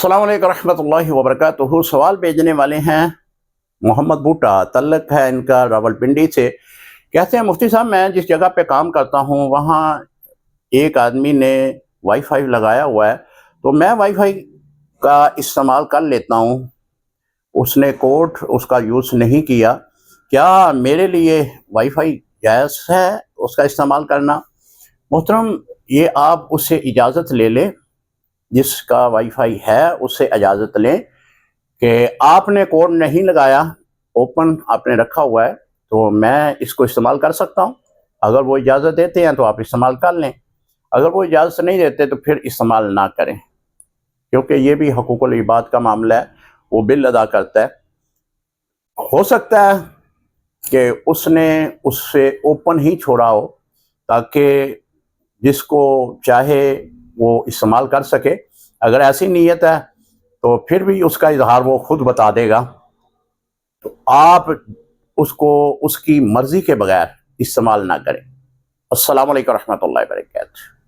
السلام علیکم ورحمۃ اللہ وبرکاتہ۔ سوال بھیجنے والے ہیں محمد بوٹا، تعلق ہے ان کا راولپنڈی سے۔ کہتے ہیں مفتی صاحب، میں جس جگہ پہ کام کرتا ہوں وہاں ایک آدمی نے وائی فائی لگایا ہوا ہے، تو میں وائی فائی کا استعمال کر لیتا ہوں۔ اس نے کوڈ اس کا یوز نہیں کیا، کیا میرے لیے وائی فائی جائز ہے اس کا استعمال کرنا؟ محترم، یہ آپ اس سے اجازت لے لیں، جس کا وائی فائی ہے اس سے اجازت لیں کہ آپ نے کوڈ نہیں لگایا، اوپن آپ نے رکھا ہوا ہے، تو میں اس کو استعمال کر سکتا ہوں۔ اگر وہ اجازت دیتے ہیں تو آپ استعمال کر لیں، اگر وہ اجازت نہیں دیتے تو پھر استعمال نہ کریں، کیونکہ یہ بھی حقوق العباد کا معاملہ ہے، وہ بل ادا کرتا ہے۔ ہو سکتا ہے کہ اس نے اس سے اوپن ہی چھوڑا ہو تاکہ جس کو چاہے وہ استعمال کر سکے۔ اگر ایسی نیت ہے تو پھر بھی اس کا اظہار وہ خود بتا دے گا، تو آپ اس کو اس کی مرضی کے بغیر استعمال نہ کریں۔ السلام علیکم ورحمۃ اللہ وبرکاتہ۔